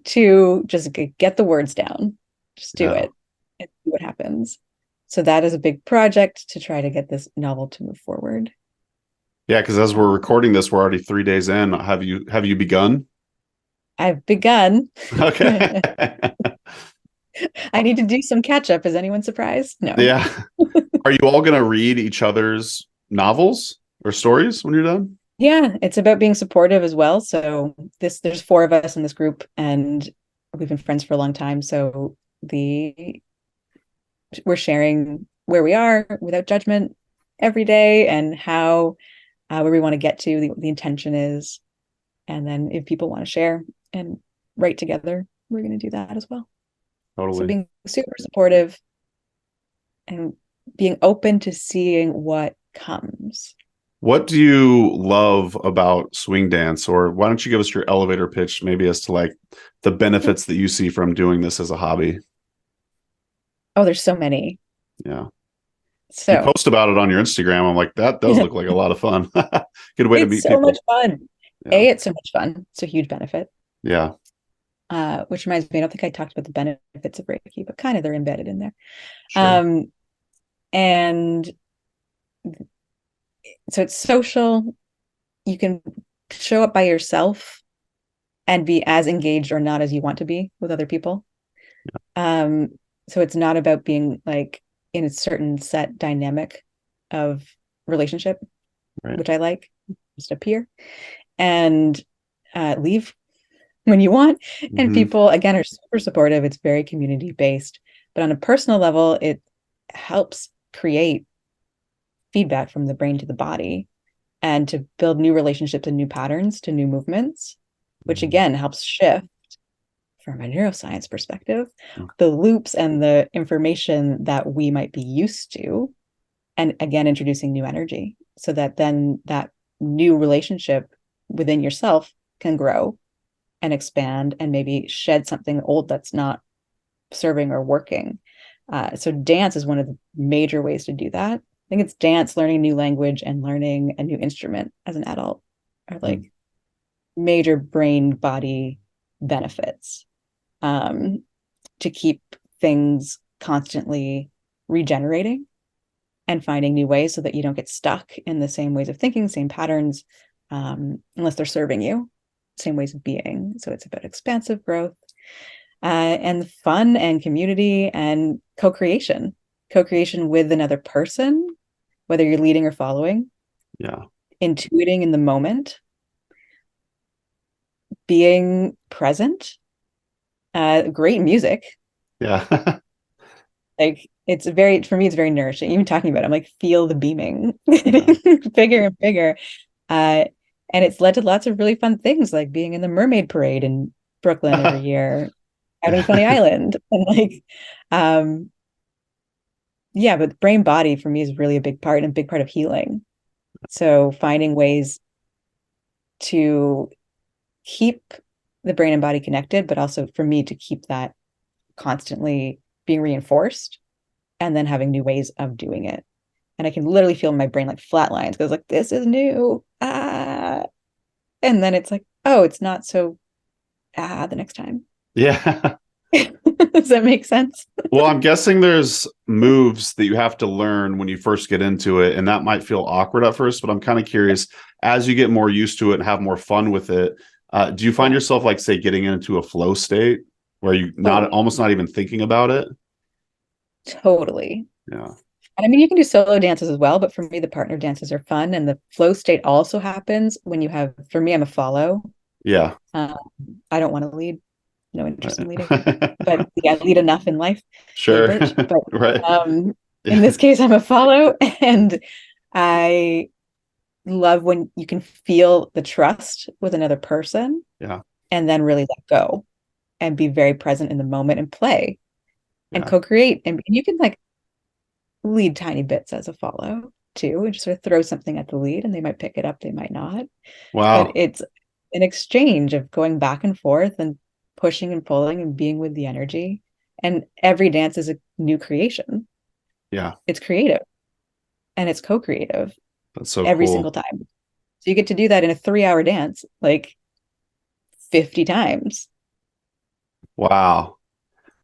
to just get the words down. Just do it and see what happens. So that is a big project to try to get this novel to move forward. Yeah, because as we're recording this, we're already 3 days in. Have you begun? I've begun. Okay. I need to do some catch up. Is anyone surprised? No. Yeah. Are you all going to read each other's novels or stories when you're done? Yeah, it's about being supportive as well. So there's 4 of us in this group, and we've been friends for a long time. So we're sharing where we are without judgment every day, and how where we want to get to. The intention is, and then if people want to share and write together, we're going to do that as well. Totally. So being super supportive and being open to seeing what comes. What do you love about swing dance? Or why don't you give us your elevator pitch, maybe as to like the benefits that you see from doing this as a hobby? Oh, there's so many. Yeah. So you post about it on your Instagram. I'm like, that does look like a lot of fun. Good way to meet people. It's so much fun. Yeah. It's so much fun. It's a huge benefit. Yeah. Which reminds me, I don't think I talked about the benefits of Ricki, but kind of they're embedded in there. Sure. And so it's social. You can show up by yourself and be as engaged or not as you want to be with other people. Yeah. So it's not about being like in a certain set dynamic of relationship, right, which I like. Just appear and leave when you want. Mm-hmm. And people, again, are super supportive. It's very community based, but on a personal level, it helps create feedback from the brain to the body and to build new relationships and new patterns to new movements, which again helps shift, from a neuroscience perspective, the loops and the information that we might be used to, and again introducing new energy, so that then that new relationship within yourself can grow and expand and maybe shed something old that's not serving or working. So dance is one of the major ways to do that. I think it's dance, learning a new language, and learning a new instrument as an adult are like major brain body benefits, to keep things constantly regenerating and finding new ways so that you don't get stuck in the same ways of thinking, same patterns, unless they're serving you, same ways of being. So it's about expansive growth, and fun and community and co-creation with another person, whether you're leading or following. Yeah. Intuiting in the moment, being present, great music. Yeah. Like for me, it's very nourishing. Even talking about it, I'm like, feel the beaming, bigger and bigger. And it's led to lots of really fun things, like being in the Mermaid Parade in Brooklyn every year, out on Coney Island. And like, yeah, but brain body for me is really a big part, and a big part of healing. So finding ways to keep the brain and body connected, but also for me to keep that constantly being reinforced, and then having new ways of doing it. And I can literally feel my brain like flatlines, because like, this is new. And then it's like, oh, it's not so the next time. Yeah. Does that make sense? Well, I'm guessing there's moves that you have to learn when you first get into it, and that might feel awkward at first, but I'm kind of curious, as you get more used to it and have more fun with it, do you find yourself, like, say, getting into a flow state where you almost not even thinking about it? Totally. Yeah. And I mean, you can do solo dances as well, but for me, the partner dances are fun. And the flow state also happens when you have, for me, I'm a follow. Yeah. I don't want to lead. No interest in leading, but I lead enough in life. Sure. But right. In this case, I'm a follow, and I love when you can feel the trust with another person. Yeah. And then really let go and be very present in the moment and play and co-create. And you can like lead tiny bits as a follow too, and just sort of throw something at the lead, and they might pick it up, they might not. Wow. But it's an exchange of going back and forth and pushing and pulling and being with the energy. And every dance is a new creation. Yeah. It's creative and it's co-creative. That's so every cool. single time. So you get to do that in a 3-hour dance, like 50 times. Wow.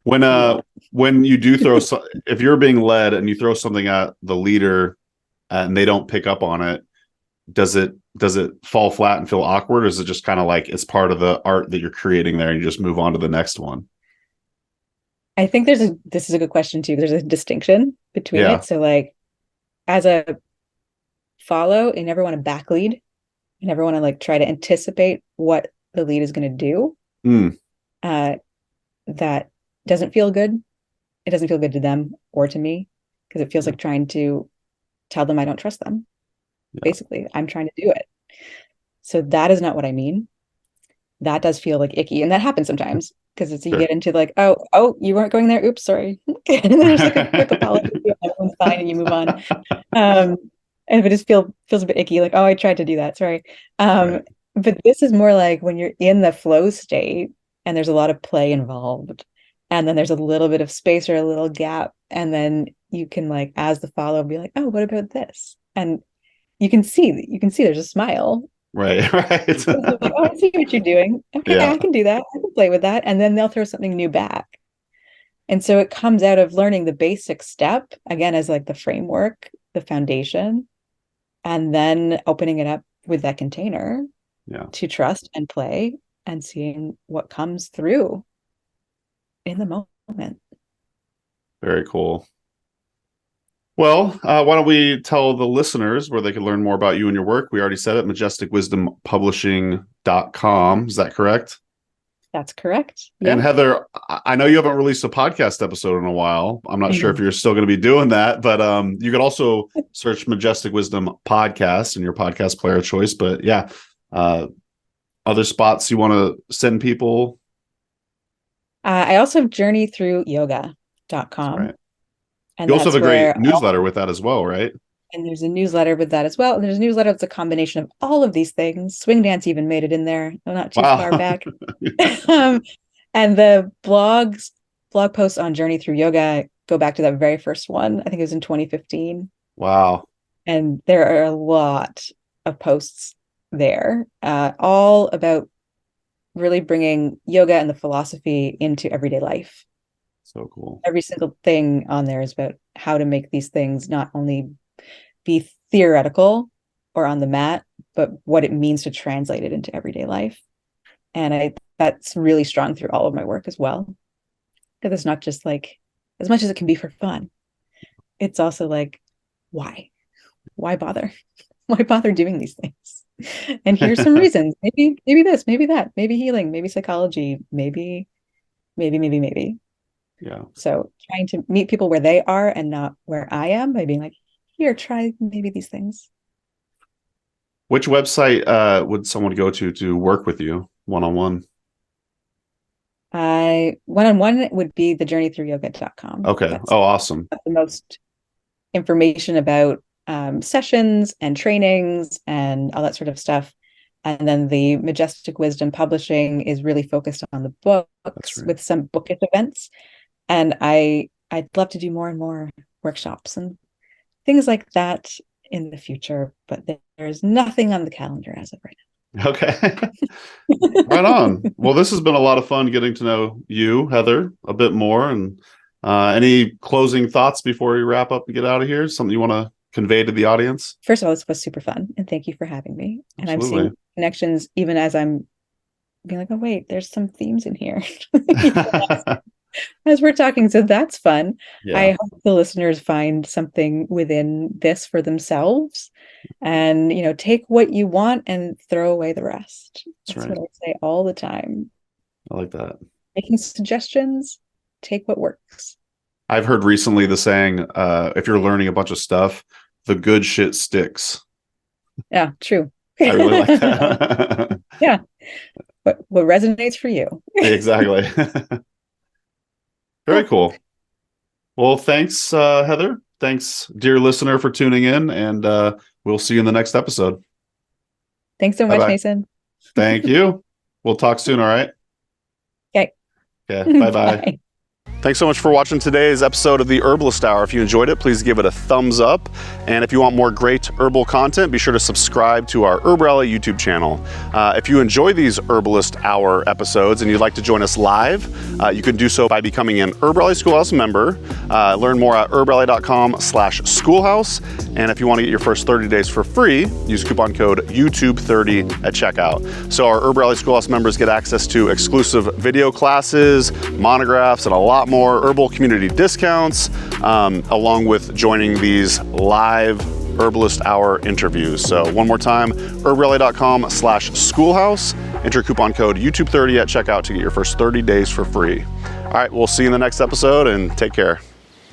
When you do throw, if you're being led and you throw something at the leader and they don't pick up on it, does it fall flat and feel awkward, or is it just kind of like it's part of the art that you're creating there and you just move on to the next one? I think this is a good question too. There's a distinction between Yeah. it. So like as a follow, you never want to back lead. You never want to like try to anticipate what the lead is going to do. That doesn't feel good. It doesn't feel good to them or to me because it feels like trying to tell them I don't trust them. Yeah. Basically, I'm trying to do it. So that is not what I mean. That does feel like icky, and that happens sometimes because it's you Sure. get into like, oh, you weren't going there. Oops, sorry. And then there's like a quick apology, and everyone's fine, and you move on. And if it just feels a bit icky, like, oh, I tried to do that, sorry. Right. But this is more like when you're in the flow state and there's a lot of play involved, and then there's a little bit of space or a little gap, and then you can like, as the follow, be like, oh, what about this? And you can see there's a smile. Right. Like, oh, I see what you're doing. Okay, Yeah. I can do that. I can play with that. And then they'll throw something new back. And so it comes out of learning the basic step, again, as like the framework, the foundation, and then opening it up with that container to trust and play and seeing what comes through in the moment. Very cool. Well, why don't we tell the listeners where they can learn more about you and your work? We already said it, majesticwisdompublishing.com. Is that correct? That's correct. And Heather, I know you haven't released a podcast episode in a while. I'm not sure if you're still going to be doing that, but you could also search Majestic Wisdom Podcast in your podcast player of choice. But yeah, other spots you want to send people? I also have journeythroughyyoga.com. Right. And you also have a great newsletter with that as well, right? And there's a newsletter with that as well. And there's a newsletter that's a combination of all of these things. Swing dance even made it in there, not too far back. And the blog posts on Journey Through Yoga go back to that very first one. I think it was in 2015. Wow. And there are a lot of posts there, all about really bringing yoga and the philosophy into everyday life. So cool. Every single thing on there is about how to make these things not only be theoretical or on the mat, but what it means to translate it into everyday life. And that's really strong through all of my work as well. Because it's not just like, as much as it can be for fun, it's also like, why? Why bother? Why bother doing these things? And here's some reasons. Maybe this, maybe that, maybe healing, maybe psychology, maybe. Yeah. So trying to meet people where they are and not where I am by being like, here, try maybe these things. Which website would someone go to work with you one-on-one? One-on-one would be the journeythroughyyoga.com. Okay. That's awesome. The most information about sessions and trainings and all that sort of stuff. And then the Majestic Wisdom Publishing is really focused on the books with some bookish events. And I'd love to do more and more workshops and things like that in the future, but there's nothing on the calendar as of right now. Okay. Right on. Well, this has been a lot of fun getting to know you, Heather, a bit more. And any closing thoughts before we wrap up and get out of here? Something you want to convey to the audience? First of all, this was super fun, and thank you for having me. And Absolutely. I'm seeing connections even as I'm being like, oh wait, there's some themes in here as we're talking. So that's fun. Yeah. I hope the listeners find something within this for themselves, and take what you want and throw away the rest. That's what I say all the time. I like that. Making suggestions, take what works. I've heard recently the saying, if you're learning a bunch of stuff, the good shit sticks. Yeah, true. I really like that. Yeah. What resonates for you. Exactly. Very cool. Well, thanks, Heather. Thanks, dear listener, for tuning in, and we'll see you in the next episode. Thanks so much, Bye-bye. Mason. Thank you. We'll talk soon, all right? Okay. Bye-bye. Bye. Thanks so much for watching today's episode of the Herbalist Hour. If you enjoyed it, please give it a thumbs up. And if you want more great herbal content, be sure to subscribe to our Herbalist YouTube channel. If you enjoy these Herbalist Hour episodes and you'd like to join us live, you can do so by becoming an Herbalist Schoolhouse member. Learn more at herbalist.com/schoolhouse. And if you want to get your first 30 days for free, use coupon code YouTube30 at checkout. So our Herbalist Schoolhouse members get access to exclusive video classes, monographs, and a lot lot more herbal community discounts, along with joining these live Herbalist Hour interviews. So one more time, herbrally.com/schoolhouse. Enter coupon code YouTube30 at checkout to get your first 30 days for free. All right, we'll see you in the next episode, and take care.